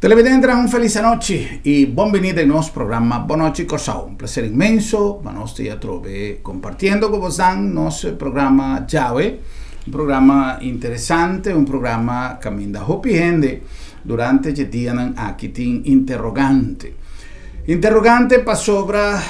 Televidente, un felice noche e benvenuti al nostro programma Bonoci Corsau. Un piacere immenso, ma nostri a trove compartiendo con voi il nostro programma Giaue, un programma interessante, un programma che mi da hopi durante il giorno anche interrogante. Interrogante per sopra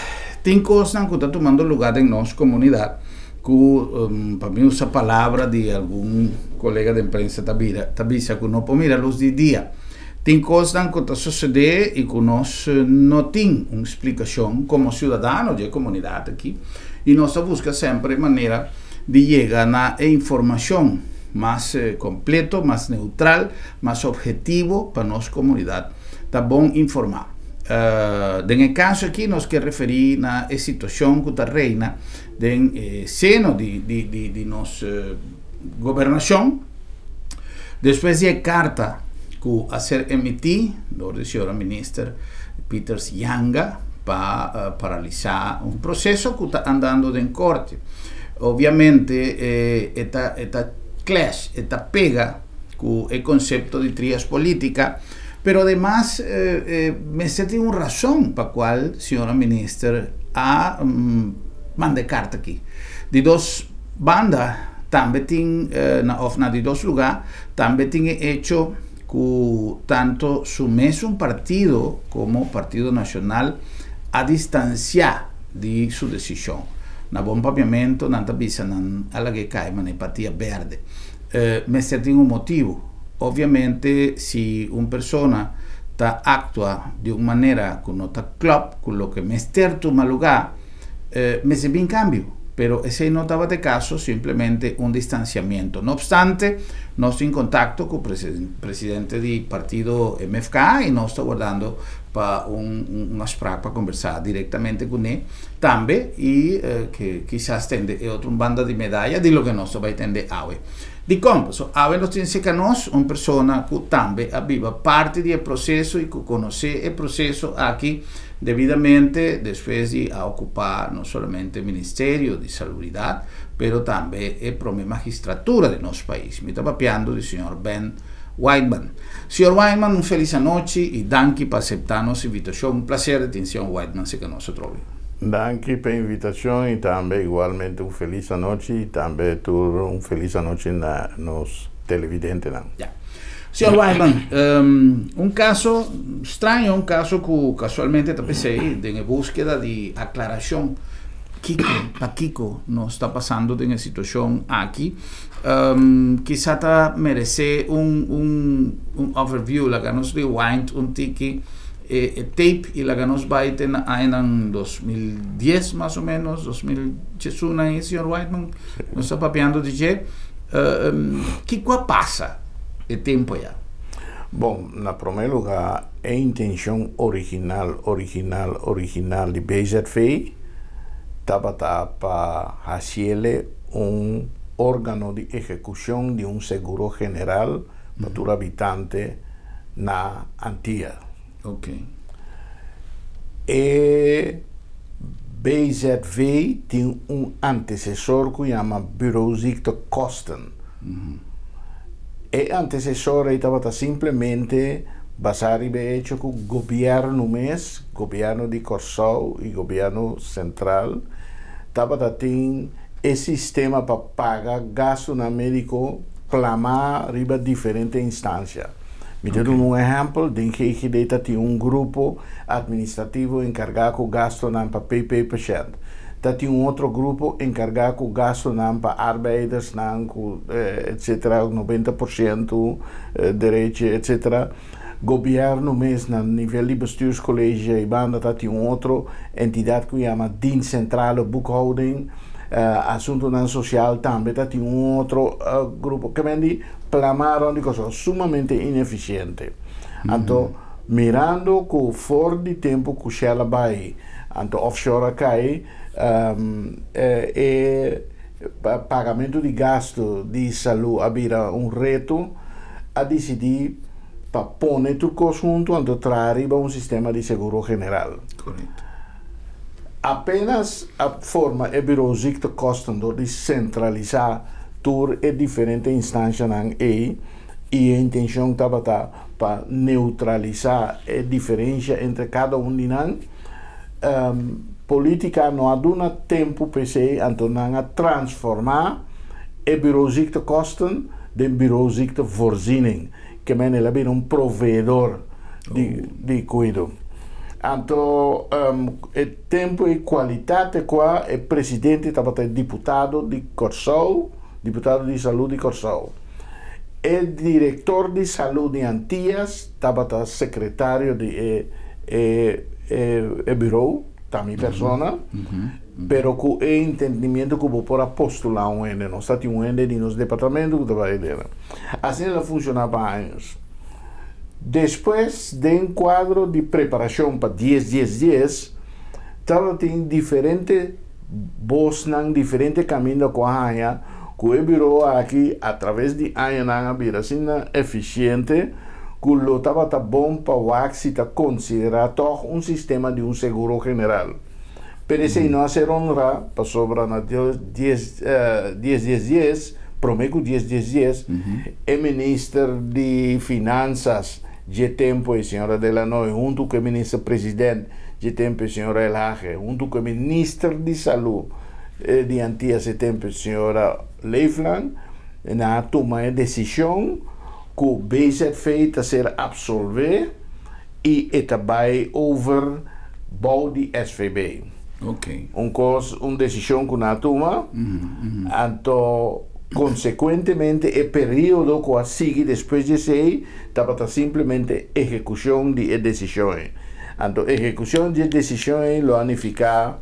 tin cose che sta tomando lugar in nostra comunità, che per me usa palavra di alcun collega di imprensa tabisa che non può mirare los di dia. Tem coisas que está sucedendo e que nós não temos uma explicação como cidadãos de comunidade aqui. E nós buscamos sempre maneira de chegar na informação mais completa, mais neutral, mais objetivo para nossa comunidade. Tá bom informar. No caso aqui, nós queremos referir na situação que está reina no seno de nossa governação. Depois de carta que a ser emitida pela senhora ministra Peters Yanga para paralisar um processo que está andando em corte. Obviamente, esta clash, esta pega com o conceito de trias política, pero además me sente uma razão para a qual a senhora ministra a manda carta aqui. De duas bandas, também tem, de dois lugares, também tem hecho que tanto su mesmo partido como Partido Nacional a distanciar de sua decisão. Na bom papiamento, não está pensando ela que cai, mas empatia verde. Mas tem um motivo. Obviamente, se uma pessoa está atua de uma maneira que não está claro com o que mester toma lugar, mas é bem cambio. Pero ese no estaba de caso, simplemente un distanciamiento. No obstante, no estoy en contacto con el presidente del partido MFK y no estoy guardando para una spraca para conversar directamente con él también y que quizás tende otra banda de medalla de lo que no va a tener hoy. Di composto, avendo tinse che nos una persona che tambe aveva parte del processo e che conosce il processo anche debidamente después de ocupar no solamente el Ministerio de Salubridad, pero también el propia magistratura de nuestro país. Me está papiando del señor Ben Whiteman. Señor Whiteman, un feliz noche y danke por aceptar nuestra invitación. Un placer de tener señor Whiteman, sé que nos trovi. Danke per l'invitazione e también igualmente un feliz noche e también un feliz noche a los televidentes. Yeah. Signor Whiteman, un caso extraño, un caso que casualmente pensé en búsqueda de aclaración. Kiko nos está pasando en una situación aquí. Quizá merece un overview, la que nos rewind un tiki tape y la que nos va en 2010 más o menos, 2011, señor Whiteman, nos está papeando de que ¿qué pasa? El tiempo ya. Bom, na primeiro lugar, a intenção original de BZV estava para fazer órgão de execução de seguro general para todo habitante na Antilha. Ok. E BZV tem antecessor que chama Bureauziekte Kosten. E antecessore estava simplesmente basado no hecho que o governo de Corsau e governo central estava tendo esse sistema para pagar gasto na médico clamar riba diferentes instâncias. Me dando um exemplo, de GGD tinha grupo administrativo encarregado do gasto na PP patient. Tinha outro grupo encarregado do gasto para arbeiders, etc., 90% direito, etc. Governo mesmo, no nível de bestuurscollegio e banda, tinha outra entidade que chama Dienst Centrale Boekhouding, assunto social também, tinha outro grupo que vende plamaram de coisas sumamente ineficiente. Então, mirando que fora de tempo que ela vai, então offshore cai, pagamento de gasto de saúde havia reto a decidir para pôr tudo junto e trazer um sistema de seguro general. Correto. Apenas a forma é Bureauziekte Kosten de centralizar tour e diferentes instâncias e e a intenção estava para neutralizar a diferença entre cada de nós. Política não há tempo para a transformar o bureauziektekosten de bureauziektevoorziening, que é um provedor de cuidado. Então, o tempo e qualidade qua o presidente estava deputado de Corsou, deputado de saúde de Corsou. O diretor de saúde de Antillas estava secretário de bureau, também persona, pero com o entendimento que vou por postular ende, não está um ende nos departamentos que estava aí. Assim ela funcionava há anos. Depois de um quadro de preparação para 10-10-10, tem diferentes diferentes caminhos com a ANHA, que o bureau aqui, através de ANHA, vira assim eficiente, que o estava bom para o AXI considerar um sistema de seguro general. Pero isso não a ser honra, para sobrar na 10-10-10, prometo 10-10-10, o ministro de Finanças, de tempo, a senhora Delanoy, junto com o ministro-presidente, de tempo, a senhora Elhage, junto com o ministro de Saúde de Antillas, de tempo, a senhora Leifland, na toma de decisão que o BZV está ser absolver e também over bouw de SVB. Ok. Uma decisão que na toma, então consequentemente, o período que sigue depois de ser estava simplesmente execução de decisões. Então, execução de decisões, lo unificar,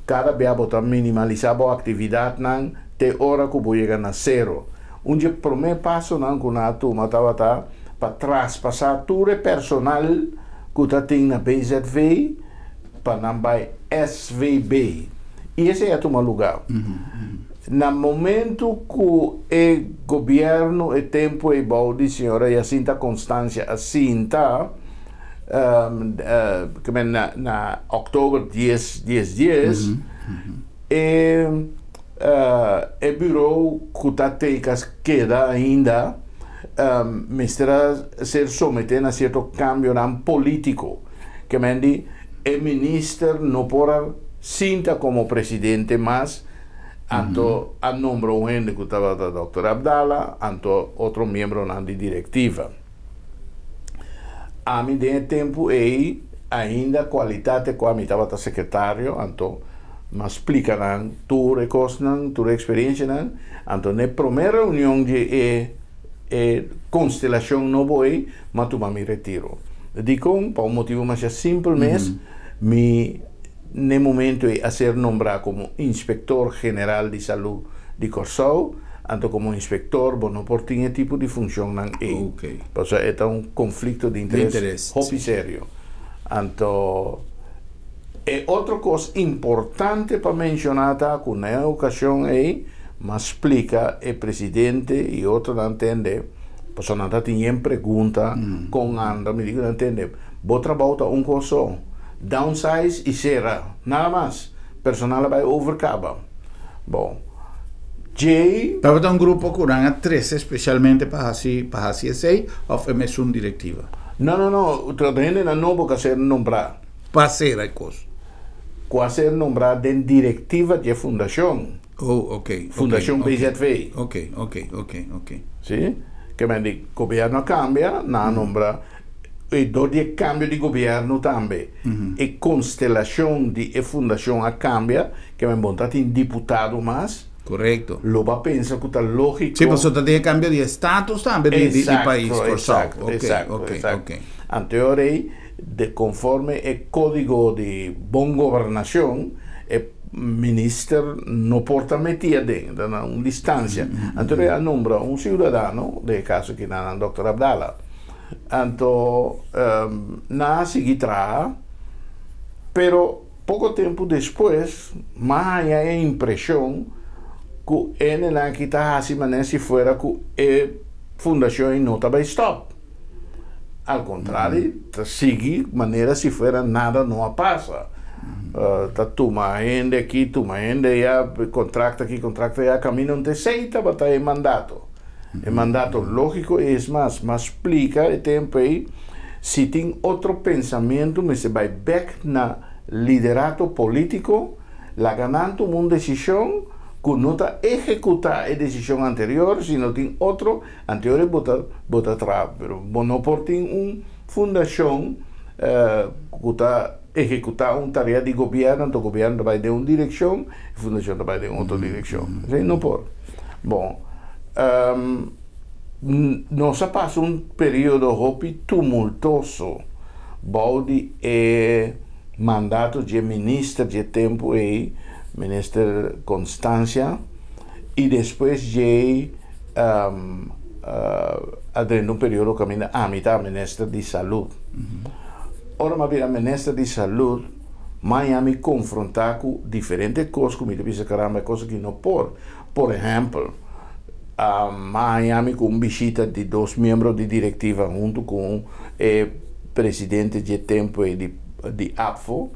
cada vez botar minimalizar a atividade, até hora que vou chegar a zero. O primeiro passo que na turma estava para traspassar todo o personal que tem na BZV para não vai SVB. E esse é o lugar. No momento que o governo, o tempo e balde, senhora, e assim está constância, assim está, na outubro 10, o bureau que queda ainda, mistura ser sometido a certo cambio político, que o ministro não pode sinta como presidente, mas anto a nombro um gente que estava o Dr. Abdallah, anto outro membro na diretiva. A mim de tempo ainda qualidade com a mim estava secretário, anto me explica toda a coisa, toda a experiência, anto na primeira reunião de constelação não vou mas tu me retiro. Digo, por motivo mais simples, mas no momento a ser nombrado como Inspector General de Saúde de Corsou, anto como inspector, não por tinha tipo de função Okay. Porque é conflito de interesse hobby sério. Anto outra coisa importante para mencionar que na ocasião mas explica o presidente e outro não entende, porque não tem pergunta com Andra, me digo não entende. Vou trabalhar coisa downsize e será, nada mais. Personal vai overcaba. Bom, estava um grupo que a 13 especialmente para essa ou é mesmo diretiva? Não, o trabalho não pode ser nombrado. Para ser a coisa? Pode ser nombrado de diretiva de fundação. Oh, ok. Fundação BZV. Ok. Sim? Que me diz, o governo cambia, não nombra. E do cambio de governo também. E constelação de fundação cambia, que me monta em deputado mais. Correto. Loba pensa que está lógico. Sim, mas tem cambio de status também de país. Exato. Anteriormente, conforme o código de boa governação, o ministro não pode meter dentro, uma distância. Anteriormente, nombra cidadão, de caso que não é o Dr. Abdallah. Então, na seguirá, pero pouco tempo depois, mais a impressão que ele aqui está assim, mas se fora que a fundação não estava stop. Ao contrário, seguir maneira se fora nada não passa. Tá toma gente aqui, toma gente já contrato aqui, contrato já caminho não te aceita, mas está em mandato. O mandato lógico é mais, mas explica o tempo aí, se tem outro pensamento, mas se vai back na liderato político, la ganando uma decisão que não está executar a decisão anterior, se não tem outro anterior, bota atrás. Mas não por ter uma fundação que está executar uma tarefa de governo, então o governo vai dar uma direção, a fundação vai dar outra direção. Não pode. Bom, nós passamos um período tumultuoso, balde mandato de ministro de tempo aí, ministro Constância, e depois de dentro um período caminho a mitad ministro de saúde. Ora, mas a ministra de saúde, Miami confrontar com diferentes coisas, como ele disse, caramba, coisas que não pode. Por exemplo, a Miami com visita de 2 membros de diretiva junto com o presidente de tempo de APFO,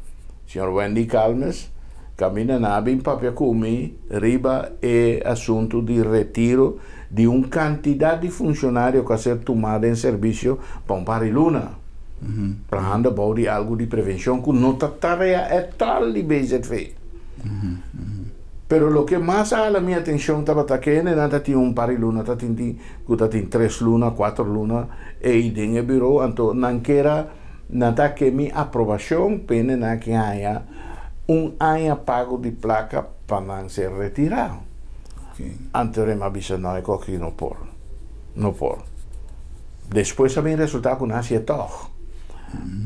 senhor Wendy Calmes, caminha na bem papel comigo, riba assunto de retiro de uma quantidade de funcionários que a ser tomada em serviço para um pariluna. Para andar de algo de prevenção que nossa tarefa é tal de BZV. Pero lo que mais a minha atenção estava que nada tinha um par de luna, tinha 3 luna, 4 luna, e em o bureau, então não queira nada que minha aprovação pena na que haya ano pago de placa para não ser retirado. Anteriormente avisa não é que não por. Depois também resultado que nasce toch.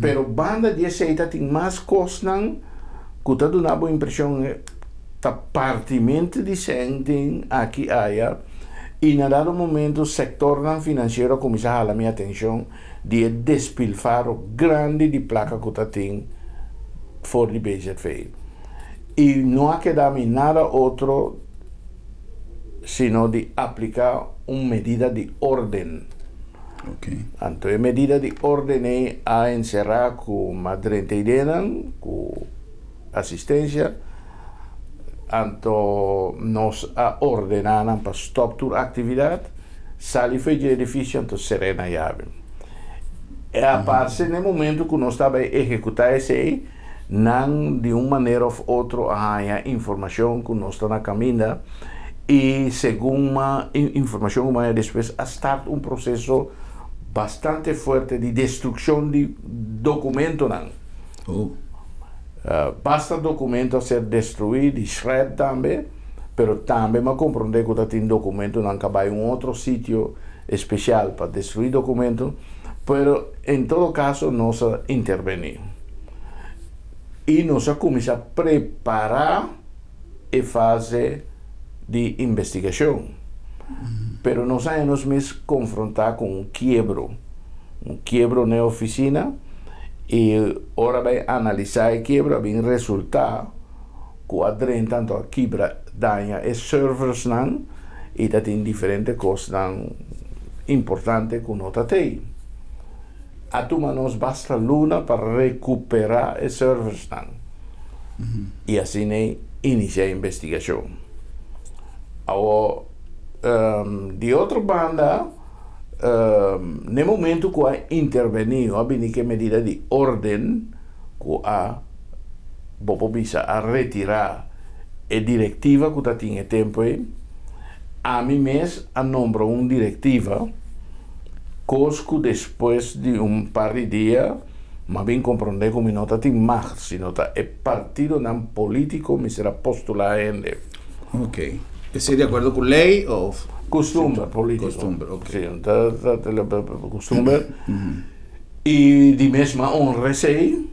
Pero banda de aceita tem mais costas que está dando uma impressão da partimento de gente aqui haya e na dado momento o setor financeiro começa a dar minha atenção de despilfarro grande de placa que está tem fora de BZV e não há que dar nada outro senão de aplicar uma medida de ordem. Então, a medida de ordem a encerrar com madrinha, com assistência, então nós ordenamos para stop toda atividade, sai foi de edifício, então serena chave. É a parte no momento que nós estamos executar isso aí, não de uma maneira ou outra há informação que nós estamos na caminho e segundo uma informação que depois a start um processo bastante forte de destruição de documento basta documento ser destruído e shred também, pero também me compreender que tem documento não cabe em outro sítio especial para destruir documento, pero em todo caso nós intervenir e nós começar a preparar a fase de investigação. Pero nós vamos nos confrontar com um quebro na oficina e ora vai analisar o quebro, vai resultar que a tanto a quebra danha os servers não e tem diferentes coisas importantes que nós temos. A turma nos basta luna para recuperar os servers não e assim iniciar a investigação. Agora, de outra banda, no momento que a intervenido, a que medida de ordem que a Bobobisa a retirar a diretiva que tinha tempo, a mim mesmo a nombrou uma diretiva, que depois de um par de dias, mas bem compreender como não tem mais, sino é partido não político, mas será postular ainda. Ok. ¿Es de acuerdo con ley o costumbre político? Costumbre, ok. Sí, costumbre. E de mesma honra sei,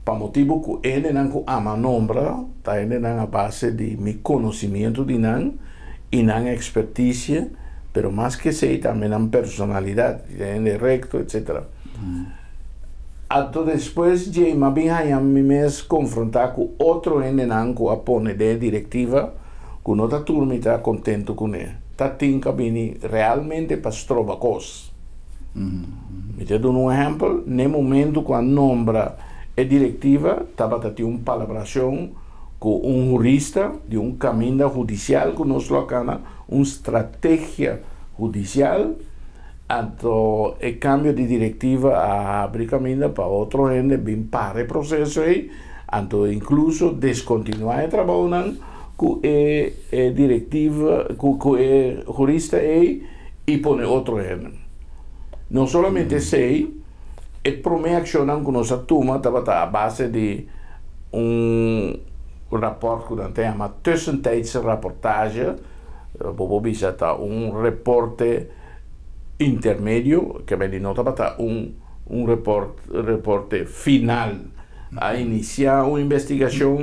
para motivo que ele não ama nombra, tá ele não a base de meu conhecimento de não e não expertise, pero mais que sei também não personalidade, ele recto, etc. Até depois de mais bem a mim mesmo confrontar com outro ele não que apone de diretiva, que nossa turma está contente com ele. Está tem cabine realmente para trovar coisas. Me dou um exemplo, no momento que a nombra a diretiva, estava tendo uma palabração com um jurista de um caminho judicial que nós colocamos uma estratégia judicial, então o cambio de diretiva abre caminho para outro gente bem para o processo aí, então incluso descontinuar o trabalho com a diretiva, com o jurista aí e pôr outro gente. Não somente sei, a primeira ação que nós tomamos estava à base de rapport que dan tema tussentijdse rapportage, reporte intermedio, que ben die nota bata reporte final a iniciar uma investigação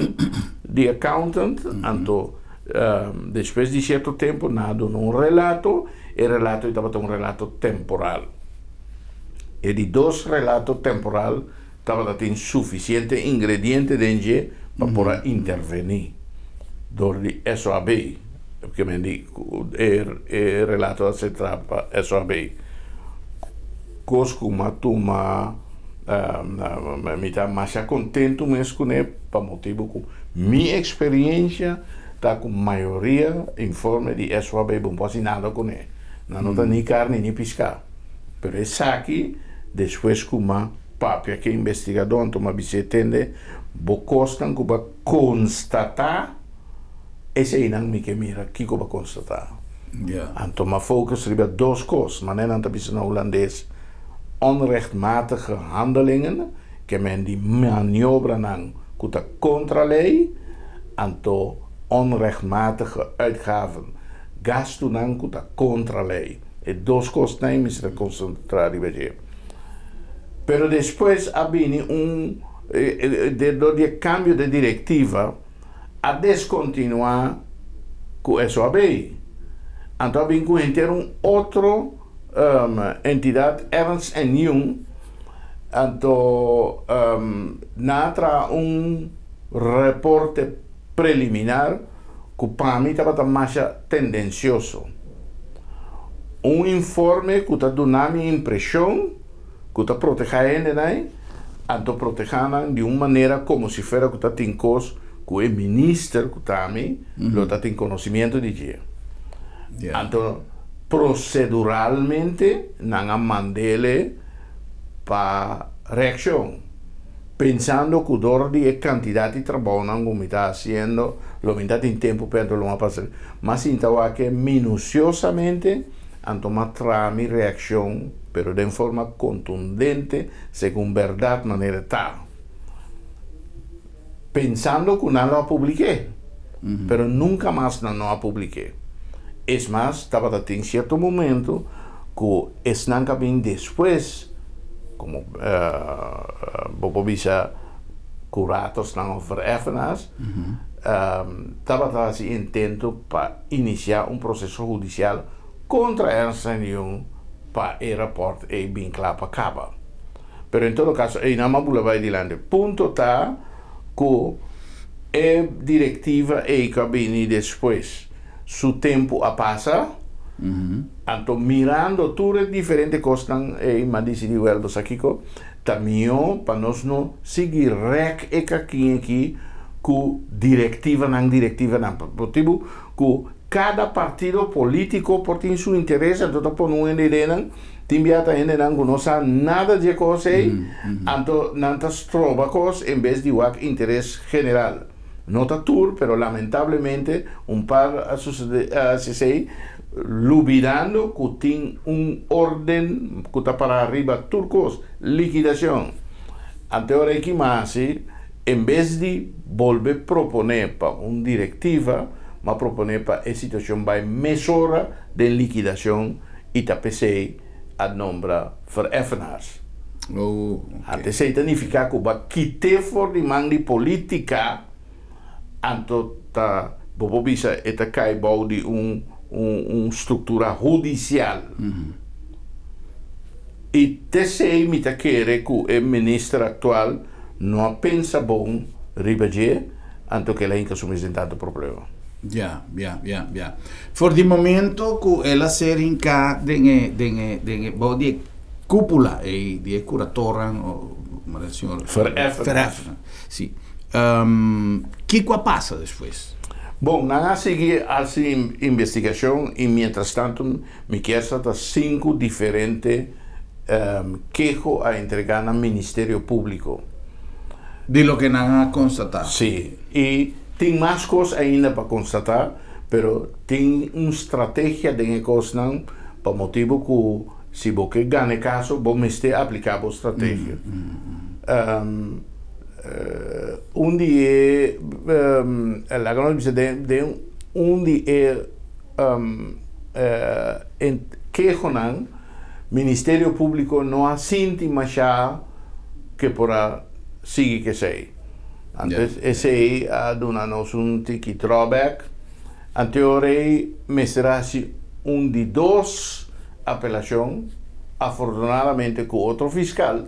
de accountant, então depois de certo tempo nada relato, e relato estava relato temporal. E de dois relatos temporal estava tem suficiente ingrediente dentro para poder intervenir door die SOAB, porque men die relato se trapa SOAB. Cosco matuma me tá mais contento mesmo com para motivo com minha experiência tá com maioria informe de SOAB bom posso nada com ele. Não tá nem carne nem pescar. Pero essa aqui depois com uma papia que investigador então uma bisetende bocostan que vai constatar esse aí não me que mira que vai constatar. Então uma focus sobre duas coisas, mas não tá pensando no holandês onrechtmatige handelingen que men die manoeuvre nang que contra a lei, então onrechtmatige uitgaven gasto nang que contra a lei. E duas coisas nem se concentrar em pero depois havia de cambio de diretiva a descontinuar com a SOAB. Então havia que ter outro entidade, Ernst & Young, então natra reporte preliminar que para mim estava mais tendencioso. Informe que está dando a impressão que está protegendo, então protegendo de uma maneira como se fosse que está tem coisa que o ministro que está tem conhecimento de dia. Então proceduralmente não mandele para reação, pensando que dor de quantidade de trabalho como está haciendo, lo mitad em tempo perto lo va passar, mas então aqui minuciosamente tomar trami reação, pero de forma contundente, segundo verdade maneira tal. Pensando que não a publiquei, pero nunca mais não a publiquei. Es mais, estava em certo momento que es nunca bem depois, como bisa curatos não vereffenaars, estava assim intento para iniciar processo judicial contra Ernst & Young para o rapport e bem claro para acabar. Pero em todo caso, aí não vamos levar adiante. Ponto está que a diretiva e cabine depois, su tempo a passa, então mirando todas as diferentes coisas, e me disse de Weldo Sakiko, também para nós não seguir rec e aqui com diretiva não, motivo que cada partido político por ter seu interesse, então por não entender, timbiata ainda não conhece nada de coisa, então não trova coisa em vez de o interesse general. Nota tour, pero lamentablemente par se lubirando que tem orden que está para arriba turcos, liquidação. Ante hora que mais, em vez de volver proponer para diretiva, mas proponer para a situação vai mesura de liquidação e tapecei a nombra vereffenaars. Ante se significa que vai quitar for de mão de política. Anto ta bobo bisa eta cai bau de estrutura judicial. E sei me ta querer que o ministro atual não pensa bom ribaje anto que ela inca sumisentado problema. Ja. Voor die momento que ela ser inca de bau de cúpula e de curatoran o senhor Vereffenaars. Sim. Que passa depois? Bom, nós seguimos essa investigação e, mientras tanto, me quero 5 diferentes quejos a entregar al Ministerio Público. De lo que han a constatar. Sí, y tem más cosas ainda para constatar, pero tem una estrategia de cosas por motivo que si vos que gane caso, vos me esté aplicando estrategia. Un día, la cosa de un día, en quejonan, Ministerio Público no ha sinti machar que por sigue que sei. Antes, esse a donar-nos tiki drawback. Anteorei, me será de 2 apelações, afortunadamente com outro fiscal,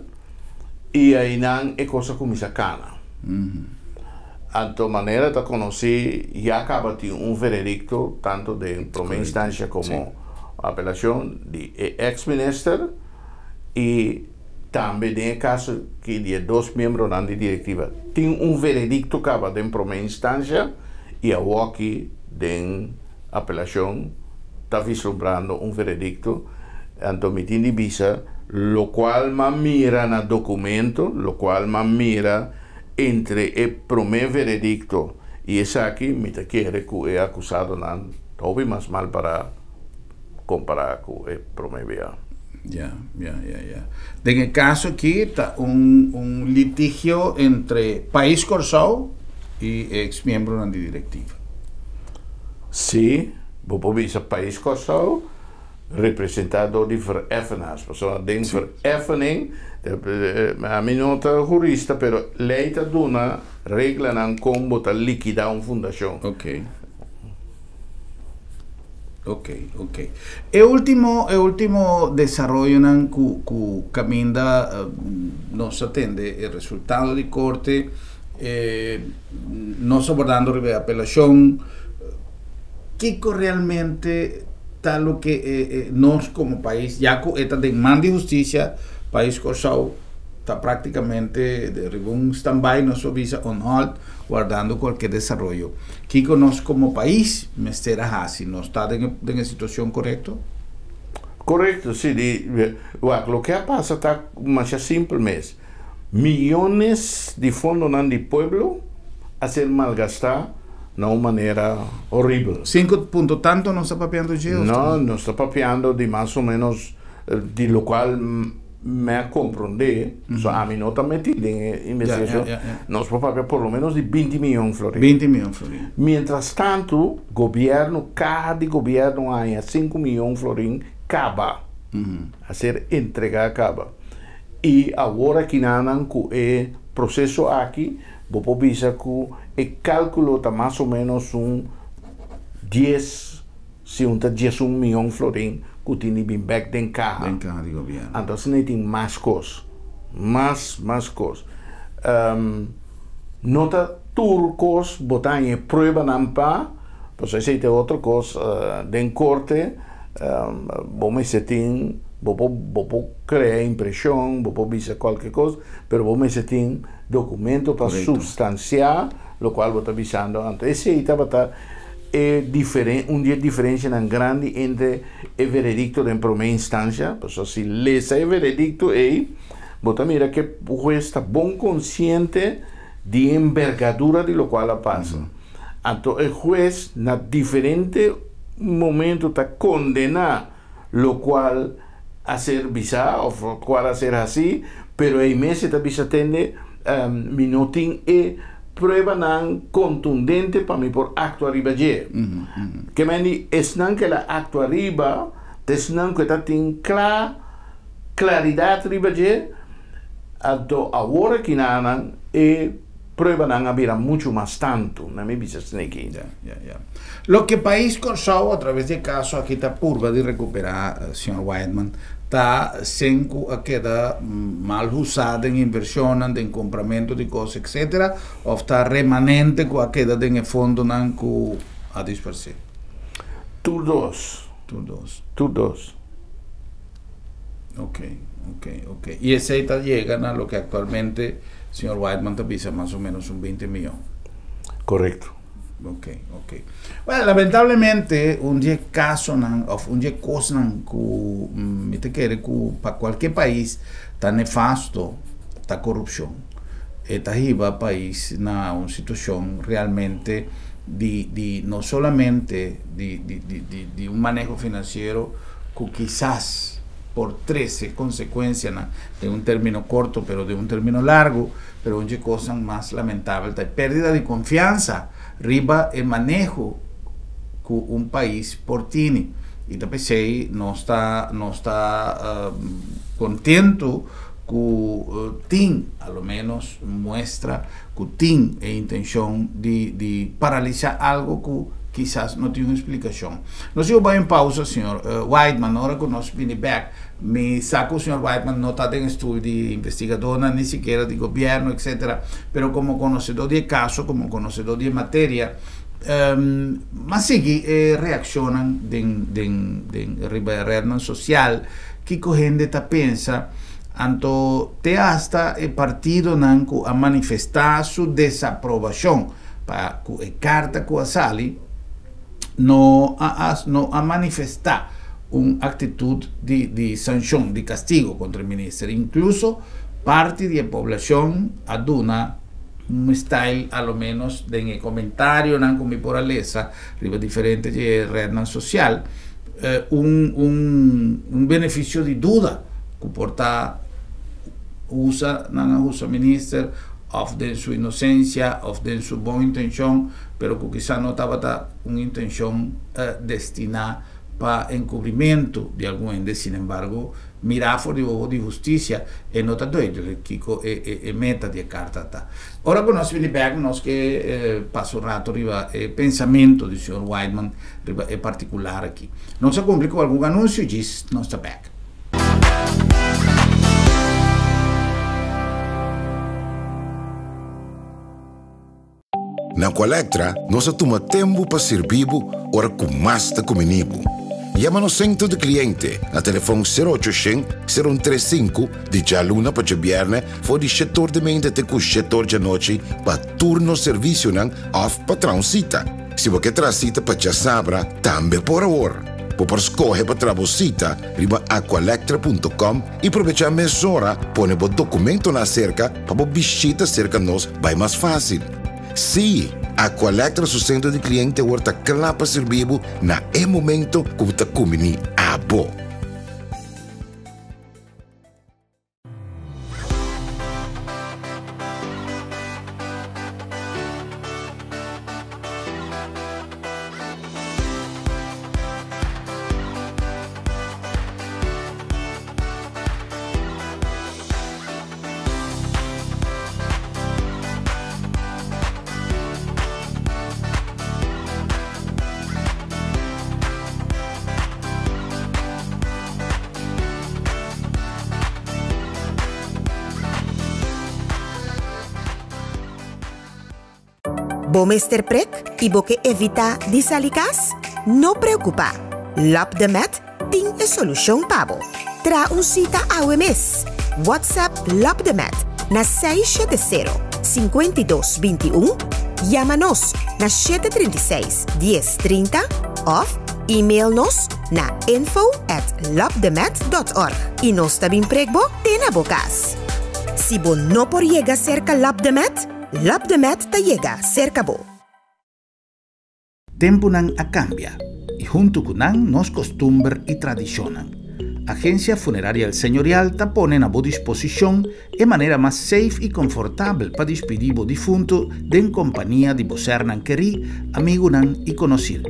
e aí não é coisa como essa cana. De maneira de conhecer, já acaba de veredicto, tanto de primeira instância como apelação de ex-ministro, e também tem caso que de 2 membros da diretiva. Tem veredicto que acaba de primeira instância, e a aqui de apelação está vislumbrando veredicto, então me tem de visa, lo qual me mira no documento, lo qual me mira entre o primeiro veredicto e esse aqui, me quer que é acusado não, talvez mais mal para comparar com o primeiro. Ya. En el caso aquí está un litigio entre País Corsao y ex miembro de la directiva. Sí, vos ese País Corsao representado de vereffenaars. Persoon den vereffening, a mí no soy jurista, pero lei ta dona regla nan como ta liquidar una fundación. Ok. El último desarrollo que Caminda nos atende, el resultado de corte, nos abordando de apelación, ¿qué realmente tal lo que nos como país, ya con esta demanda de justicia, País Corsao está prácticamente de un stand-by, no se visa on hold, guardando cualquier desarrollo. Kiko, nos como país, me estará así, ¿no está en la situación correcta? Correcto, sí. Lo que pasa está más simple, mes. Millones de fondos del pueblo a ser malgastar de una manera horrible. 5 puntos tanto no está papeando yo. No está papeando de más o menos, de lo cual me comprende, a mí no está metido en investigación, nos papea por lo menos de 20 millones de florines. 20 millones de florines. Mientras tanto, cada gobierno hay 5 millones de florines acaba a ser entregada acaba. Y ahora que nanan con el proceso aquí, vos podés ver que el cálculo está más o menos 10 millones de florines que tiene bien back de caja. De gobierno. Entonces necesitan más cosas. Más cosas. Nota turcos, botan en prueba nampa, pues esa es otra cosa, de corte, vos crear impresión, vos dice cualquier cosa, pero vos metes documento para sustanciar, lo cual vos está avisando antes. Ese ahí está una diferencia tan grande entre el veredicto de primera instancia, pues si lees el veredicto ahí, vos mira que el juez está bien consciente de envergadura de lo cual pasa. Entonces el juez en diferentes momentos está condenado lo cual hacer visa o lo cual hacer así, pero el mes está visatende minutin prueba nan contundente para mí por acto arriba je. Que me di es nan que la acto arriba, es nan que está tin claridad arriba je, alto ahora que nanan prueba nan había mucho más tanto, no me visa snake. Lo que País Corsao a través de caso aquí está purva de recuperar, señor Whiteman, está sem queda mal usada en inversión, en compramento de cosas, etc. O está remanente que queda en el fondo a dispersar. Tú dos. Ok. Y ese llegan a lo que actualmente, señor Whiteman te pisa más o menos 20 millones. Correcto. Ok. Well, lamentablemente, un día caso, un día cosa que para cualquier país está nefasto, está corrupción. Está arriba país na una situación realmente no solamente de un manejo financiero que quizás por 13 consecuencias de un término corto, pero de un término largo, pero una cosa más lamentable, la pérdida de confianza arriba el manejo que un país por tiene. Y la PCI no está contento que tiene, a lo menos muestra que tiene intención de paralizar algo que quizás no tiene una explicación. Nos vamos en pausa, señor Whiteman. Ahora que nos viene back, me saco, señor Whiteman, no está en estudio de investigador, ni siquiera de gobierno, etc. Pero como conocedor de caso, como conocedor de materia, más sí reaccionan de redes social que gente piensa anto te hasta el partido nanco a manifestar su desaprobación para que carta que sale no a manifestar una actitud de sanción, de castigo contra el ministro. Incluso parte de la población aduna un style a lo menos de comentario con mi poraleza riba diferente de red social un beneficio de duda que porta usa ministro of de su inocencia, of de su buena intención, pero que quizá no estaba una intención destinada para encubrimiento de algún ente. Sin embargo, mirar por de justicia y no tanto ellos que meta de carta. Ahora con nos feedback nos que paso rato arriba pensamiento del señor Whiteman arriba particular aquí. No se cumple con algún anuncio y no está back. Na Colectra, nós toma tempo para servir ora com mais da comunibo. Llama no centro de cliente na telefone 0800-035 de jaluna para viernes for de setor de mente até com setor de noite para turno serviço não off patrão cita. Se você traz cita para já sabra, também por hora. Por escolher para trabalhar riba aqualectra.com e aproveitar a mesura, põe o documento na cerca para visita cerca nós vai mais fácil. Sim, a Colectra su centro de cliente está claro para servir na momento que está comendo a bo. Bo Mr. Prek e bo que evita disalicas? No preocupa. Lap de Met tem a solução para bo. Tra cita AWMS. WhatsApp Lap de Met na 670-5221. Llama-nos na 736-1030 of e-mail-nos na info@lapdemet.org. E nós também pregbo tem na bocas. Se bo não por llegar cerca Lap de Met, Lap de Met te llega cerca bo. Tempo nan a cambia y junto con nan nos costumbre y tradicionan. Agencia Funeraria El Señorial te ponen a bo disposición de manera más safe y confortable para despedir bo difunto en compañía de voser nan querí, amigo nan y conocido.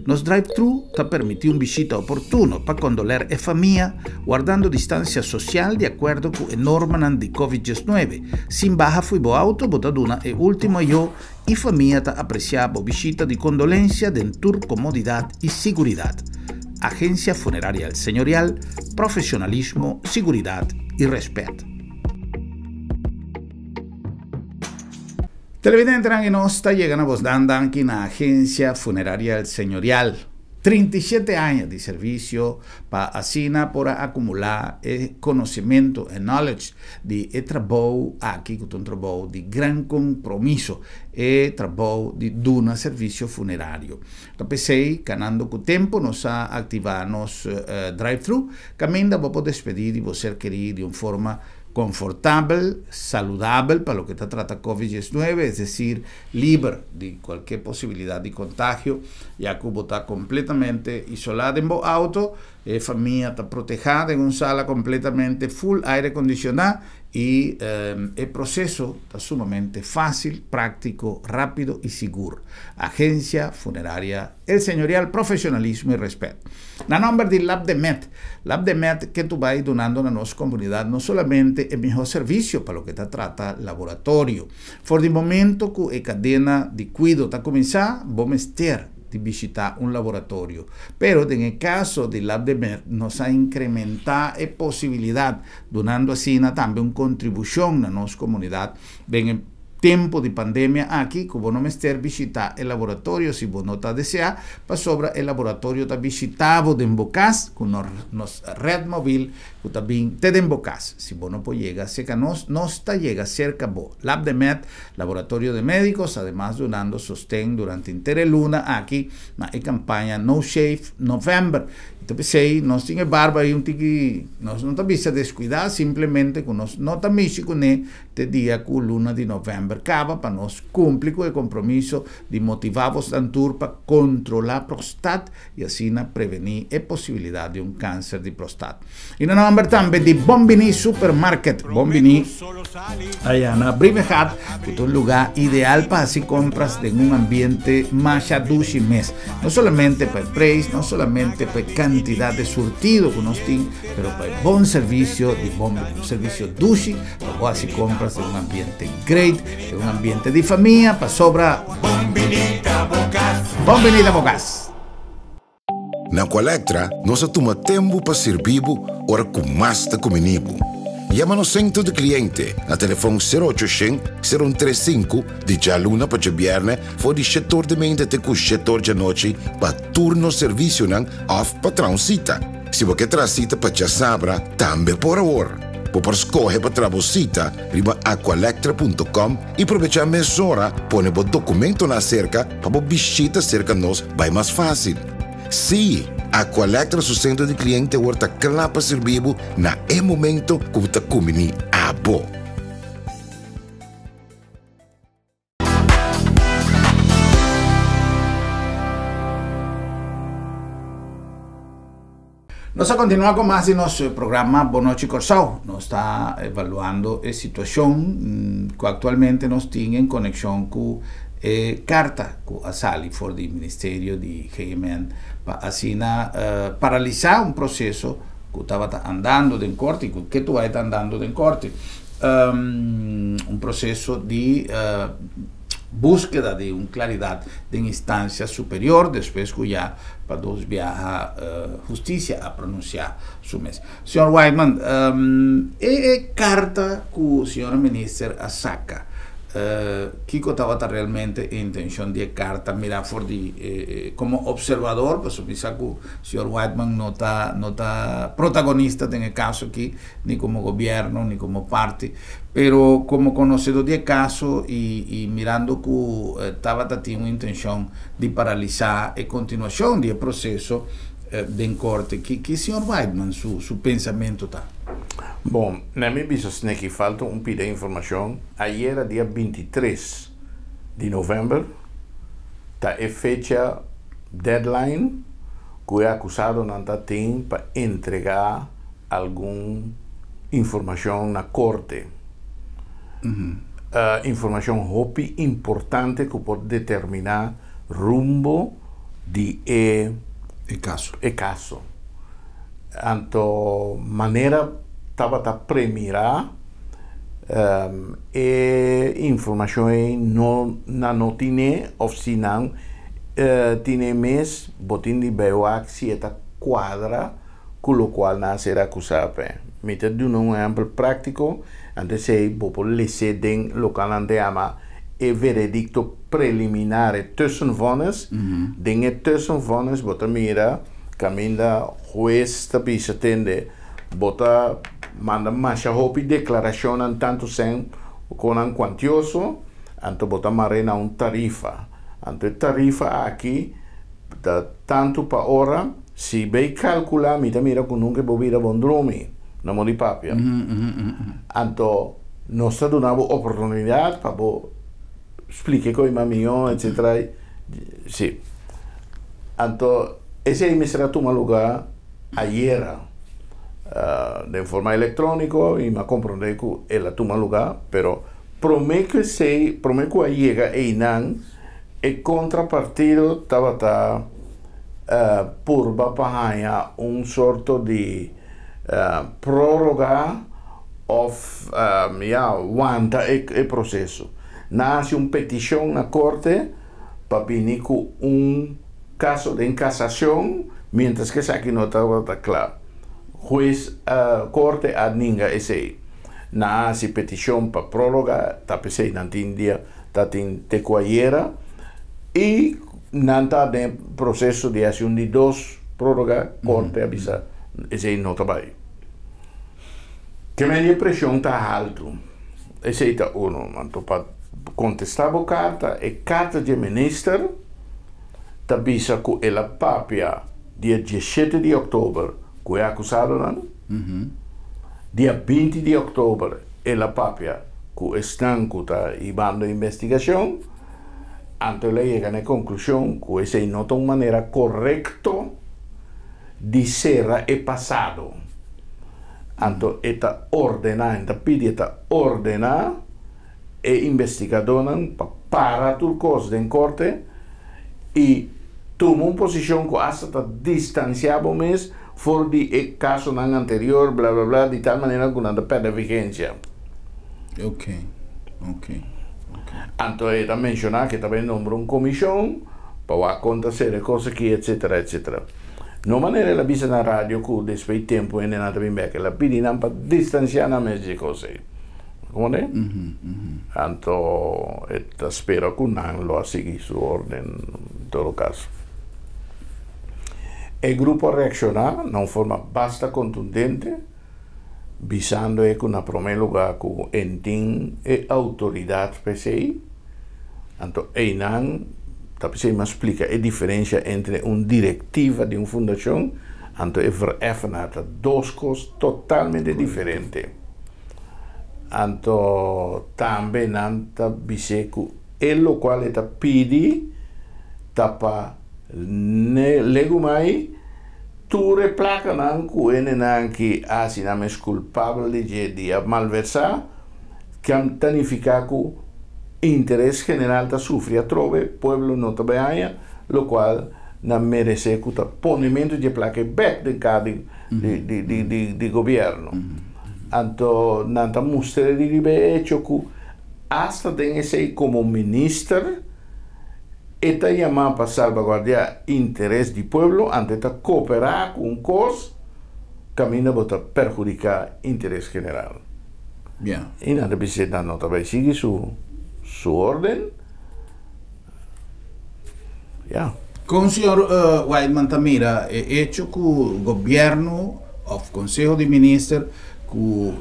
Nos drive-thru te permite un visita oportuno para condoler a familia, guardando distancia social de acuerdo con la norma de COVID-19. Sin baja fui bo auto, botaduna e último yo y familia te apreciaba visita de condolencia de tur comodidad y seguridad. Agencia Funeraria El Señorial, profesionalismo, seguridad y respeto. Televidente que nos está llegando a vos dan aquí en la Agencia Funeraria El Señorial. 37 años de servicio para asina por acumular conocimiento y knowledge de trabajo aquí, que es un trabajo de gran compromiso, trabajo de un servicio funerario. Entonces, ganando con tiempo, nos ha activado nos drive-thru, caminda vamos despedir y vos ser querido de una forma confortable, saludable para lo que te trata COVID-19, es decir, libre de cualquier posibilidad de contagio, ya que está completamente isolado en vos auto, familia está protegida en una sala completamente full aire acondicionado y el proceso está sumamente fácil, práctico, rápido y seguro. Agencia funeraria, el señorial profesionalismo y respeto. Na nombre de Lab de Met que tú vas donando a nuestra comunidad no solamente el mejor servicio para lo que te trata laboratorio. For el momento que la cadena de cuidado está comenzando, vamos a ter de visitar un laboratorio. Pero en el caso de Lab de Met, nos ha incrementado la posibilidad, donando así también una contribución a nuestra comunidad. En el tiempo de pandemia aquí, como no me esté visitar el laboratorio, si vos no te desea, para sobre el laboratorio está visitado de Embocas, con nuestra red móvil, que también te de Embocas. Si vos no puedes llegar cerca, no está llega cerca vos. Lab de Med, laboratorio de médicos, además donando sostén durante entera luna aquí, na campaña No Shave November. Entonces, si nos tiene barba y un tiki, nos no te visa descuidar, simplemente con nos no te misi con te día con luna de noviembre acaba para nos cumplir con el compromiso de motivarvos tanto para controlar prostat y así prevenir la posibilidad de un cáncer de prostat. Y no nombre también de Bombini Supermarket, Bombini allá en Brivehat, que es un lugar ideal para hacer compras en un ambiente más dushi mes, no solamente para el precio, no solamente para cantidad de surtido que nos tiene, pero para el buen servicio de Bombini, un servicio dushi, para hacer compras en un ambiente great, en un ambiente de familia, para sobra Bombini da Bocas. Na Colectra, nós toma tempo para servir ora com mais de comunibo. Llama no centro de cliente a telefone 0800-035 de já luna para viernes for de setor de mente até com setor de noite para turno serviço não off patrão cita. Se você traz cita para já sabra, também por hora. Por escolher para trabalhar, riba aqualectra.com e aproveitar a mesura, põe o documento na cerca para visita cerca nós vai mais fácil. Sim, Aqualectra, seu centro de cliente, está claro para servir na momento que você combina a boa. Nos a continuar con más de nuestro programa Boa Noite Corsao. Nos está evaluando la situación que actualmente nos tiene en conexión con carta que ha salido por el Ministerio de GMN para así paralizar un proceso que estaba andando en corte, que tú vas andando en corte. Un proceso de búsqueda de una claridad de instancia superior, después que ya para dos viaja justicia a pronunciar su mes. Señor Whiteman, carta que el señor ministro saca, Kiko estaba realmente en intención de carta, mira, como observador, pues quizá que el señor Whiteman no está protagonista en el caso aquí, ni como gobierno, ni como parte, pero como conocedor de caso y mirando que estaba teniendo intención de paralizar la continuación del proceso de corte, que señor Whiteman, su pensamiento está. Bom, na minha visão, que falta pedido de informação. Ayer, dia 23 de novembro, está a fecha deadline que o acusado não tem para entregar alguma informação na corte. Informação importante que pode determinar rumbo de caso. Então, maneira estava a premirar informação não tinha oficina tinha mais botin de BOAC se está quadra com o qual não será acusado. Mete de um exemplo prático, antes se população den local ante ama e veredicto preliminare tussenvonnis. Dingen tussenvonnis, bota mira, caminda juez tapisa tende, bota manda masha hopi declaración tanto sen con un quantioso, anto bota marena un tarifa. Anto tarifa aqui, da tanto pa ora, si bei calcula, mira con nunca bobira bondromi, na modi papia. Anto, nostra donavo opportunità pa bo explique coi mamio, etc. Sì. Anto, ese mi sarà tu maluga ayer, de forma electrónico, y me comprende que es la tu maluga, pero prometo que llega e inan, e contrapartido tabata purba pahaya un sorto di proroga of wanta e processo. Nasce un petición na corte para venir con un caso de casación, mientras que aquí no está claro. Juez corte ad ninga ese. Nasce petición para prórroga, tapese nantindia, tatin tecuayera, y nanta de proceso de acción de dos prórroga, corte avisa, ese no está ahí. Que media presión está alto. Ese está uno, manto para contestar a carta, e carta de minister, tabisa que ela papia dia 17 de outubro, que é acusado, dia 20 de outubro, ela papia que estão ibando investigação, antes ela chega na conclusão que essa não é uma maneira correta de ser e passado. Anto eta ordena, enta pide eta ordena e investigadoran para tu cos en corte y toma una posición que hasta distanciado mes for di caso anterior, bla bla bla, de tal manera que no perde vigencia. Ok. Anto eta mencionar que también nombra una comisión para acontecer cosas aquí, etcétera, etcétera. No manera la visa na radio que después de tiempo en nada bien que la piden para distanciar a mes de cosas. ¿Cómo ne? Anto espero que no lo siga su orden en todo caso. El grupo reacciona de forma bastante contundente, visando que en primer lugar que entin e autoridad PCI. Anto einan se me explica a diferencia entre una directiva de una fundación y vereffenata dos cosas totalmente diferentes. Anto también anta biseku lo cual eta pidi tapa legumai tu replaca nanku enenanki asinam es culpable de malversar que han tanificaku interés general ta sufre a trove, pueblo no te vea, lo cual na merece que ta ponimiento de placa back de cada de gobierno. Anto nanta mustre di ribe hecho que hasta den ese como minister eta llamada para salvaguardar interés del pueblo ante ta cooperar con un cos camina para perjudicar interés general. Bien. Y nada visita no te sigue su orden. Ya. Con el señor Whiteman Tamira, hecho que el gobierno o Consejo de Ministros, que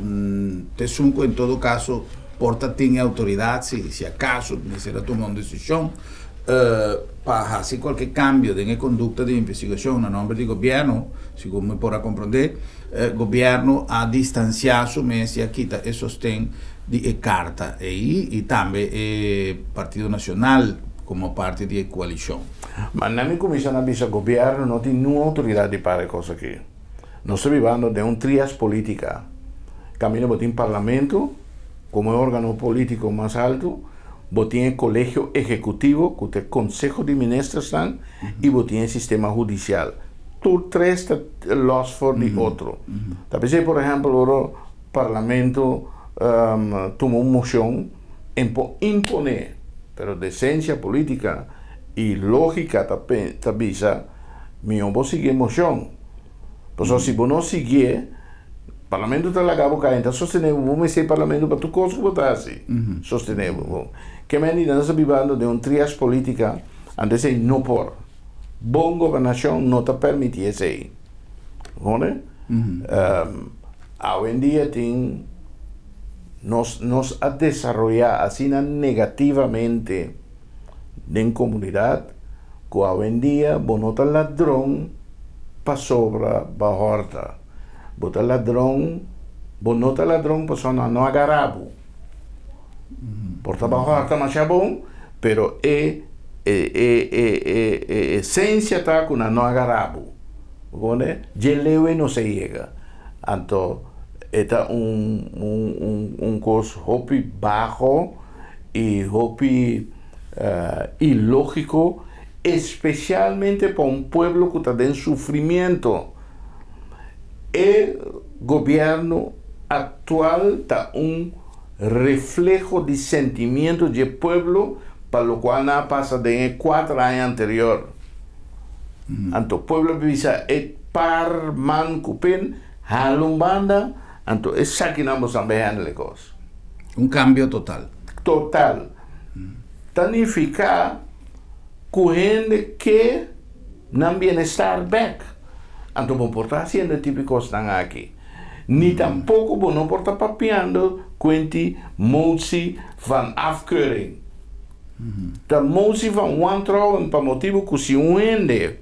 tesunco en todo caso porta tiene autoridad, si acaso necesita tomar una decisión para hacer cualquier cambio en la conducta de investigación a nombre del gobierno, según me podrá comprender, el gobierno ha distanciado su mesa y quita el sostén de carta y también el Partido Nacional como parte de la coalición. Ma la comisión avisa al gobierno no tiene ninguna autoridad de para cosas aquí. No estoy viviendo de un trias política. Camino botín parlamento como órgano político más alto, botín el colegio ejecutivo, que el consejo de ministros están, y botín el sistema judicial. Tú tres los for de otro. También, por ejemplo, el parlamento tomó una moción en imponer, pero decencia política y lógica tabisa, mi hombre sigue moción. Pues si vos no sigue, Parlamento está lá boca então sostenevo vamos ser parlamento para tu coisa que botar assim sostenevo que me ainda nós vivendo de trias política antes de não por bom governação não te permite isso aí né hoje em dia tem nos a desarrollar assim negativamente en comunidade que hoje em dia bonota ladrão para sobra para horta bota ladrão bonota ladrão para só não agarrabo porta para horta mas é bom pero essência está com não agarrabo né gelewe não se chega então está costo hopi baixo e hopi ilógico, especialmente para pueblo que está en sufrimiento. El gobierno actual está reflejo de sentimiento del pueblo para lo cual nada pasa de 4 años anterior. Anto pueblo visa et par man cupen halumbanda anto es saquinamos a behanle cos. Un cambio total. Total. Tanificar correndo que não bem-estar back. Então, não pode estar sendo típicos estão aqui. Ni tampouco não pode estar papiando com a motie van afkeuring. A motie van wantrouwen para motivo que se uende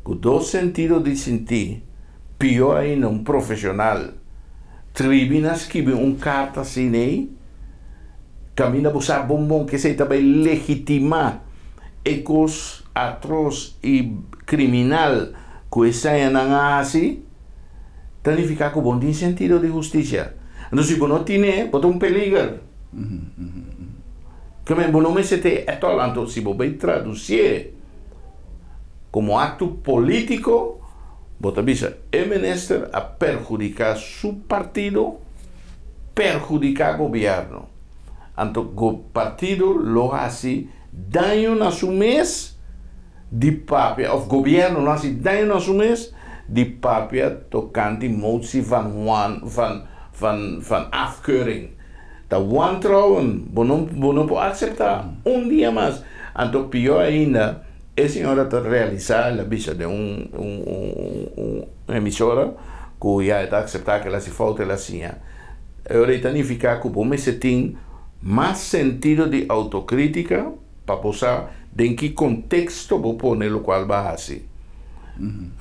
com 2 sentidos de sentir, pior ainda profissional. Tribunas que carta assim aí, camina a buscar bombom que se também legitimar ecos atroz e criminal que estão assim, significa que bom tem sentido de justiça. Então se não tem, bota peligro. Que me não me sete é tolando se vou bem traduzir como acto político, bota bisa é menester a perjudicar su partido, perjudicar governo. Então, o partido lo hace daño na su mes de papia, o governo lo hace daño na su mes de papia tocante motie van afkeuring. Da wantrouwen, não pode aceitar dia mais. Então, pior ainda, a senhora está realizando a vista de uma emissora que já está aceitar que ela se falta ela assim. Agora, significa que o mês tem mais sentido de autocrítica para posar em que contexto vou pôr o qual vai assim.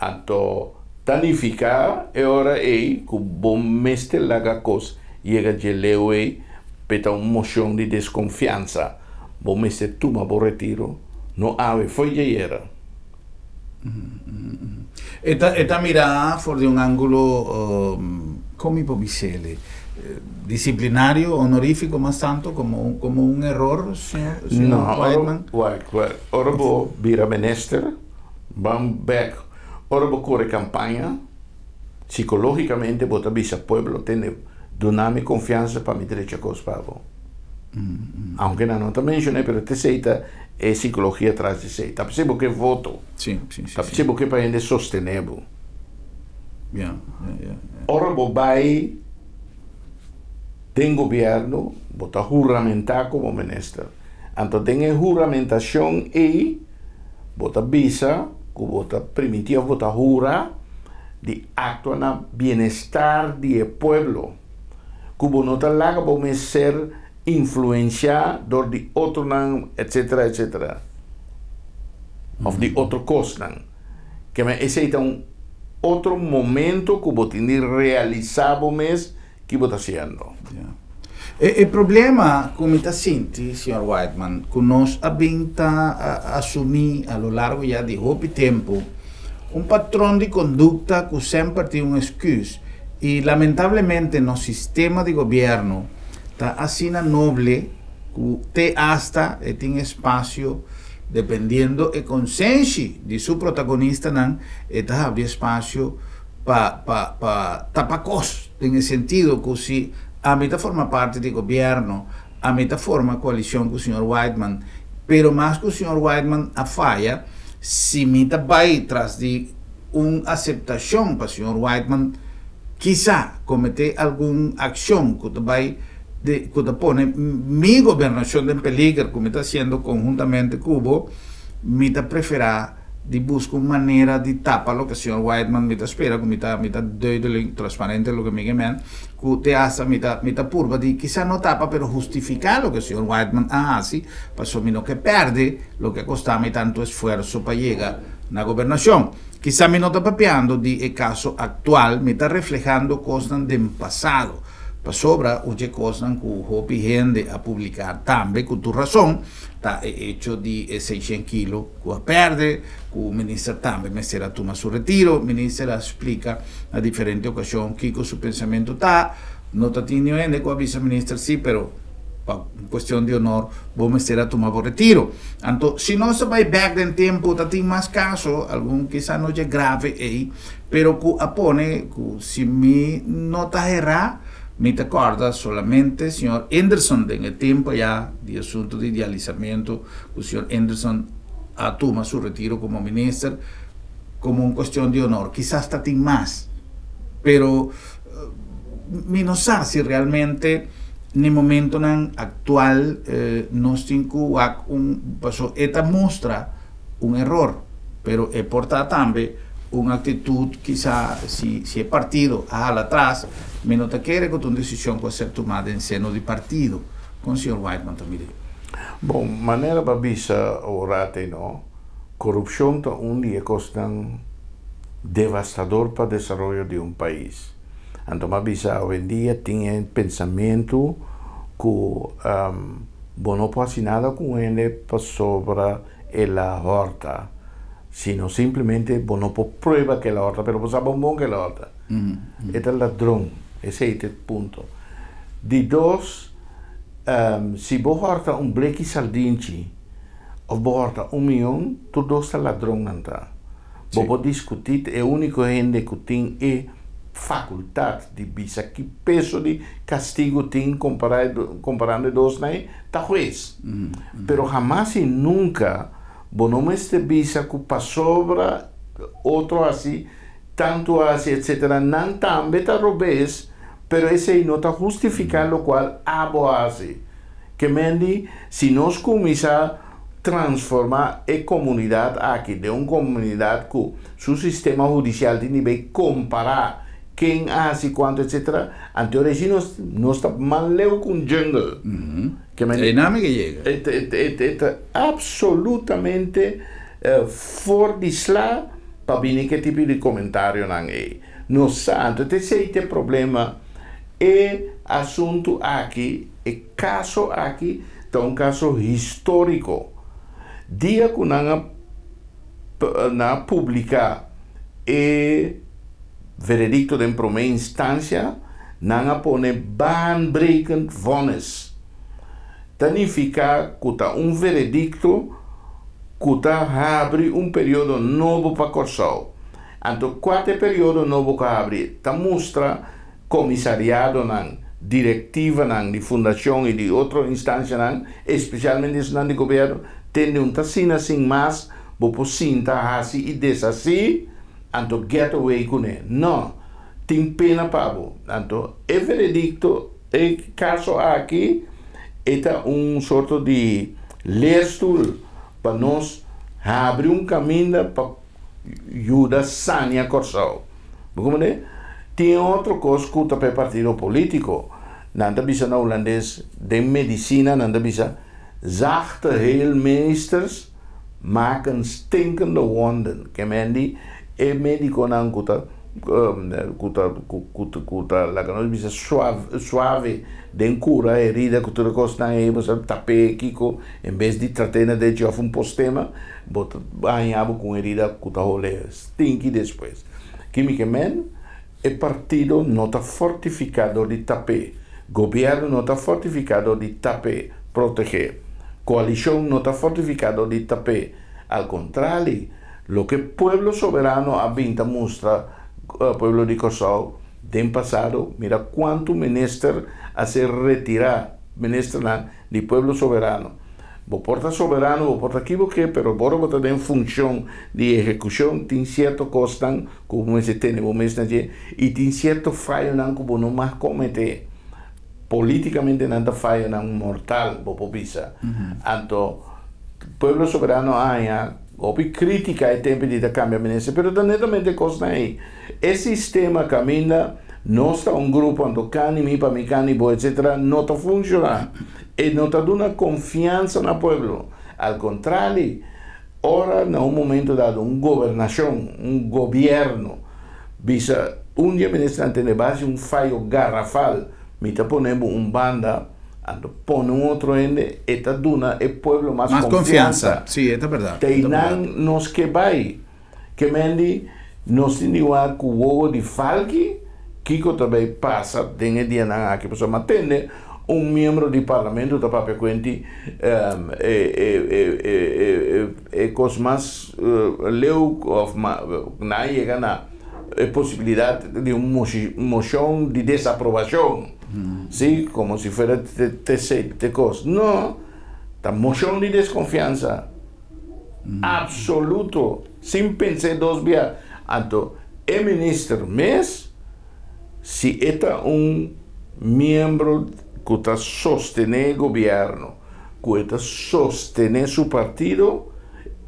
Então, significa agora é que o bom mestre laga cos chega de lewe peta moção de desconfiança. Bom mestre toma por retiro, não ave foi de era. Esta mirada fue de un ángulo, ¿cómo puedo decirle? Disciplinario, honorífico, más tanto, como un error, señor Whiteman. Ahora voy a ir a minister, vamos back, ahora voy a correr campaña, psicológicamente voy a avisar al pueblo, tiene donarme confianza para mi derecho a cospago. Aunque no te mencioné, pero te seita é psicologia atrás de seita. Tá percebendo que voto? Sim. Tá percebendo que para gente sostenível. Ora, vai tem governo, bota juramentar como ministro. Então tem a juramentação e bota visa, que bota primitiva, bota jura de actuar na bem-estar do povo. Que bota lá que vamos ser influenciar de outro não, etc. Of de outro coisa não. Que esse é outro momento que você tem realizado mês que você está fazendo. O problema, como está sentindo, Sr. Whiteman, que nós abrimos a assumir a lo largo já de muito tempo patrão de conduta que sempre tem excusa e lamentavelmente no sistema de governo está assim noble que te hasta tem espaço dependiendo de consciência de seu protagonista não está abrindo espaço para tapacos em sentido que se a meta forma parte do governo a meta forma coalição com o Sr. Whiteman pero mais que o Sr. Whiteman a falha se meta vai tras de aceitação para o Sr. Whiteman quizá cometer alguna acción que te pone mi gobernación en peligro, como está haciendo conjuntamente Cuba, me prefera de buscar una manera de tapar lo que el señor Whiteman me espera, que me duidelijk, transparente lo que me llaman, que te hace, me purva de quizá no tapa, pero justificar lo que el señor Whiteman hace, para no que perde lo que costaba tanto esfuerzo para llegar a la gobernación. Quizá me no está papeando de caso actual, me está reflejando cosas del pasado. Para sobra, uche cosas que hopi gente a publicar también, con tu razón, está hecho de 600 kilos que perde, que el ministro también me será tomar su retiro, el ministro explica a diferentes ocasiones que su pensamiento está, no está teniendo que avisa al ministro sí, pero por cuestión de honor, vos me será tomar por retiro. Entonces, si no se va back en tiempo, está más caso, algún quizá no es grave ahí, pero que apone, que si mi no está errada, me te acuerdas solamente el señor Anderson, en el tiempo ya de asunto de idealizamiento, el señor Anderson toma su retiro como ministro como una cuestión de honor. Quizás está más, pero me no sé si realmente en el momento actual nos tengo esta muestra un error, pero es portada también una actitud quizá si el partido atrás me no te quiere con una decisión puede ser tomada en seno del partido con el señor Whiteman también. Bom, manera para visa orate, no? Corrupción es un día tan devastador para el desarrollo de un país. Entonces, visa hoy en día tiene pensamiento que no puede hacer nada con él sobre la horta, sino simplemente no prueba que la horta, pero pues bombón que la horta. Este es ladrón, ese es el punto. De dos, si vos horta un bleque saldinchi, o vos horta 1 millón, tú dos estás ladrón anta. Vos podés discutir, el único gente que tiene facultad de visa que peso de castigo tiene comparando dos, está juez. Pero jamás y nunca vos no me visa que sobra otro así, tanto así, etcétera, nan también te robes, pero ese no está justificando lo cual abo hace. Que mendi, si nos comienza a transformar la comunidad aquí, de una comunidad que su sistema judicial tiene que comparar quién hace, cuánto, etcétera, antes si no está mal leo con jungle. Que me dinámica llega. Absolutamente fuera de slá para venir qué tipo de comentario no santo, ese es el problema. El asunto aquí, el caso aquí, es un caso histórico. Día que na publica el veredicto de primera instancia, nanga pone baanbrekend vonnis. Significa que un veredicto que abre un periodo novo para Corsau. Então, quatro período novo que abre, mostra comissariado directiva de fundação e de outra instância, especialmente de governo, tem tassina sem mais, vou sinta assim e desassi, então get away com ele. Não, tem pena para você. Então, o veredicto, o caso aqui, é sorto de leerstoel para nós abrir caminho para ajudar Sania Corsau. Tem outra coisa que está para o partido político. Nanda bisa na holandês de medicina, nanda bisa zachte heelmeesters maken stinkende wonden. Que mendi e médico nan kuta la que nós bisa suave den cura herida que tu costa e você tape kiko em vez de tratar de jof postema, bota banhado com herida que tá rolê stinky depois. Que men o partido não está fortificado de tape. Governo não está fortificado de tape, proteger. Coalição não está fortificado de tape. Al contrário, lo que pueblo soberano habita mostra, pueblo de Corsau, del pasado, mira cuánto menester a se retirar, menester de pueblo soberano. Vos porta soberano, vos porta equivoque, pero vos porta en función de ejecución, tiene cierto costan, como se tiene, vos me y tiene cierto fallo, como no más comete. Políticamente nada fallo, un mortal, vos pisa. Anto, pueblo soberano haya, opi crítica e tempo de cambio ministro, pero netamente costa aí. Esse sistema camina, não está grupo ando cani, mi pa mi cani, etc. Não está funcionando. E não está dando confiança no pueblo. Al contrário, ora, no momento dado, governação, governo, visa dia ministrante de base fallo garrafal, mita ponemos banda, ando pone outro ende, eta duna e pueblo más confianza. Sí, esta es verdad. Teinan nos que vai, que mendi nos indica que o ovo de falki, Kiko também passa, tem a dia na que pessoa matende, membro do parlamento da própria quenti, cosmas leu of na chega na possibilidade de moção de desaprovação. Sim, como se fosse te cos. Não, a moção de desconfiança. Absoluto. Sem pensar dois dias. Então, o ministro mesmo, se é membro que está sostendo o governo, que está sostendo seu partido,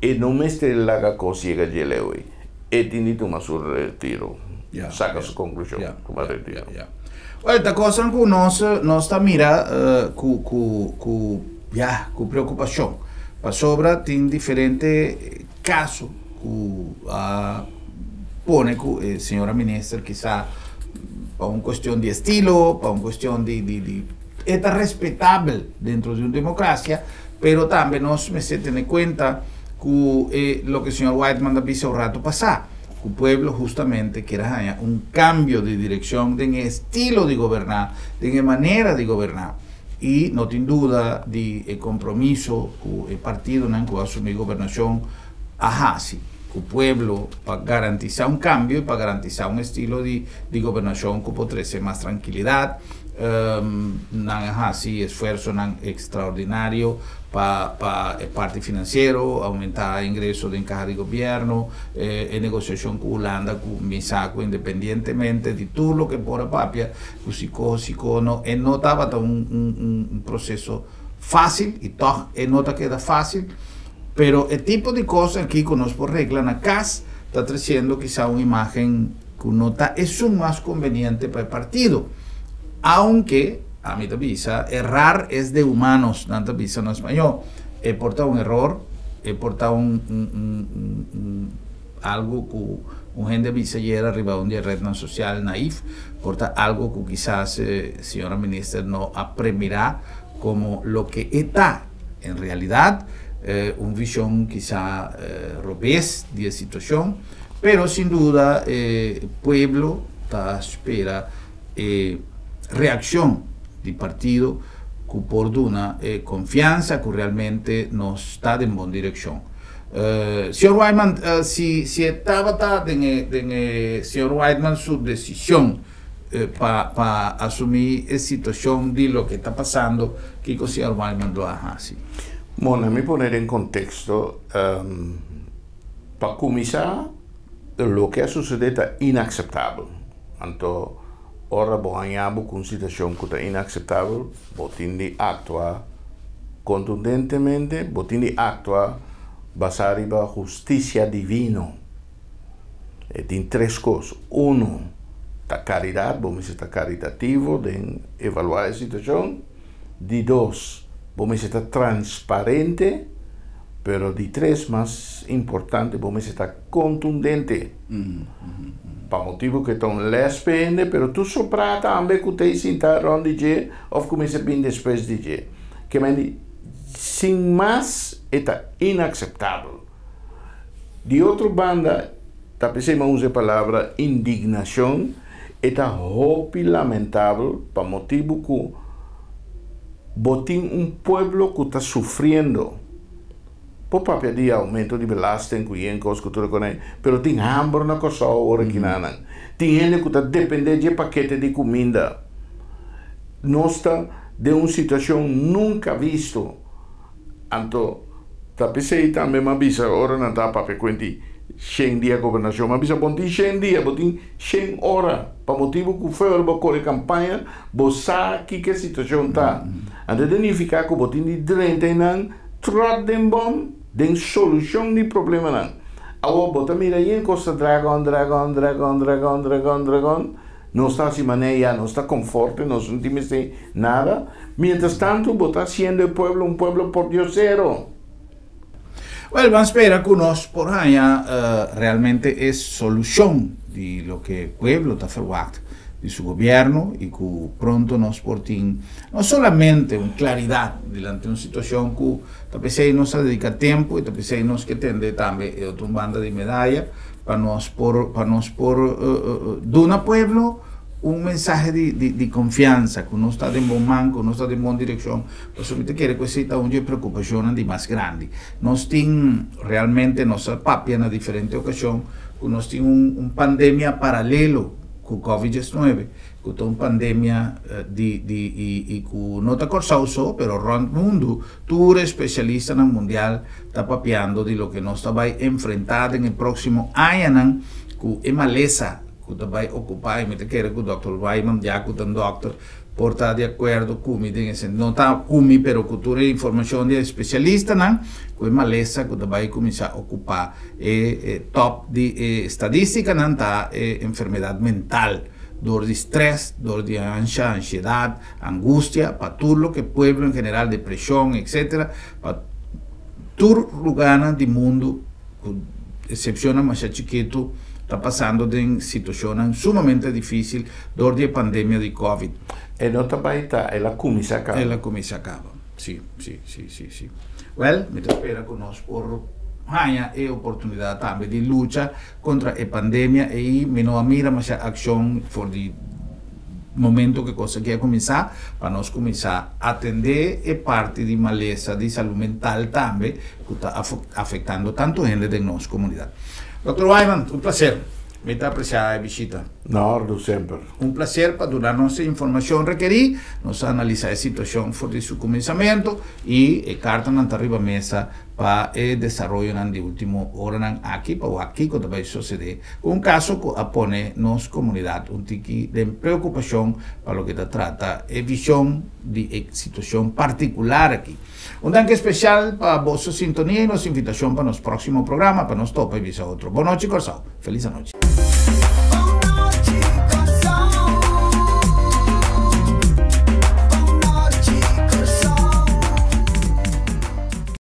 e não mestre lá a coisa de leu. E tem de tomar seu retiro. Saca sua conclusão. Tomar retiro. Esta cosa que nós mira com preocupação. Para sobra tem diferentes casos que pone que senhora ministra quizá para uma questão de estilo, para uma questão de é respetável dentro de uma democracia, pero também nós me se tem em conta que lo que o senhor Whiteman disse o rato passado. El pueblo justamente quiere un cambio de dirección, de estilo de gobernar, de manera de gobernar. Y no tiene duda de compromiso que el partido que va a asumir gobernación sí, el pueblo para garantizar un cambio y para garantizar un estilo de gobernación que podría ser más tranquilidad, esfuerzo extraordinario para el parte financiero, aumentar el ingreso de caja de gobierno, negociación con Holanda, con Misaco, independientemente de todo lo que por papia, si no estaba un proceso fácil, y no te queda fácil, pero el tipo de cosas aquí que nos por regla en la casa está trayendo quizá una imagen que es un más conveniente para el partido. Aunque, a mi visa, errar es de humanos, tanta visa en español. He portado un error, he portado algo que un gente visa ayer arriba de red social naif, porta algo que quizás, señora ministra, no apremirá como lo que está en realidad, una visión quizá robés de la situación, pero sin duda el pueblo espera reacción del partido que por una confianza que realmente nos está en buena dirección. Señor Whiteman, si estaba en señor Whiteman su decisión para asumir la situación de lo que está pasando, ¿qué el señor Whiteman lo hace así? Bueno, me poner en contexto, para comenzar, lo que ha sucedido es inaceptable. Entonces, ora ganhamos com situação que é inaceitável, botin de actuar contundentemente, botin de actuar basado em justiça divina. E tem três coisas. A caridade, vamos ser caritativo de evaluar a situação. De dois, vamos ser transparente, pero de três, mais importante, vamos ser contundente. Para motivo que estão les pende, pero tu sopra também que te sentar onde je, ou começa bem depois de je. Que me sem mais é inaceitável. De outra banda, tá pensando usa a palavra indignação, é muito lamentável para motivo que botin pueblo que está sofrendo. Por papel de aumento de belasting, que coisa que tudo conhece, pero tem hambre na coisa hora que não. Tem gente que está dependendo de paquete de comida. Nós está de uma situação nunca visto. Anto, tapi sei também me avisa, ora não dá para frequentar 100 dias governação, me avisa, botin 100 dias, botin 100 horas, para motivo que foi para correr campanha, bosa que a situação tá. Ante de ficar com botin de 30 não, trot dem bom, den solução de problema não. Agora bota mira aí em Costa Dragon, não está assim maneira, não está conforto, não sentimos nada. Mientras tanto, bota haciendo el pueblo un pueblo pordiosero. Well, vamos a esperar que nos por allá realmente es solución de lo que el pueblo está haciendo de su gobierno y que pronto nos porten no solamente una claridad delante de una situación que tal vez nos dedica tiempo y tal vez nos que tende también otra banda de medalla para nos por de un pueblo un mensaje de confianza, que uno está de buen man, que uno está de buena dirección, pues solamente quiere que sea una preocupación de más grande. Nos tiene realmente, nos papia en diferentes ocasiones, que nos tiene una pandemia paralelo con COVID-19, que es una pandemia que no está causado solo, pero around el mundo, tú eres especialista en el mundial, está papiando de lo que nos va a enfrentar en el próximo año, que es maleza, que vai ocupar e me te quero que o Dr. Wyman já que o doctor por estar de acordo com me não está comigo pero cultura e informação de especialista não que é maleza que vai começar a ocupar top de estadística não tá enfermidade mental dor de estresse, dor de ansiedade, angústia para tudo o que o povo em geral, depressão, etc. para todo lugar do mundo excepciona mais chiquito está passando em situação sumamente difícil dor de pandemia de Covid. E não também está, ela começa a acabar. Ela começa a acabar, sim. Well, me espera que nós por ganha a oportunidade também de luta contra a pandemia e me não mira mais a ação for de momento que coisa que começar para nós começar a atender a parte de maleza de saúde mental também que está afetando tanto gente da nossa comunidade. Dr. Wyman, un placer. Me te apreciada visita. No, sempre. Un placer para darnos información requerida, nos analizar la situación de su comenzamiento y carta arriba mesa para el desarrollo de último hora aquí, para aquí cuando va a suceder. Un caso que pone nos comunidad un tiki de preocupación para lo que te trata de visión de situación particular aquí. Un danke especial para vuestra sintonía y nos invitación para nuestro próximo programa, para nos topa y visa otro. Buenas noches, Corsao. Feliz noche.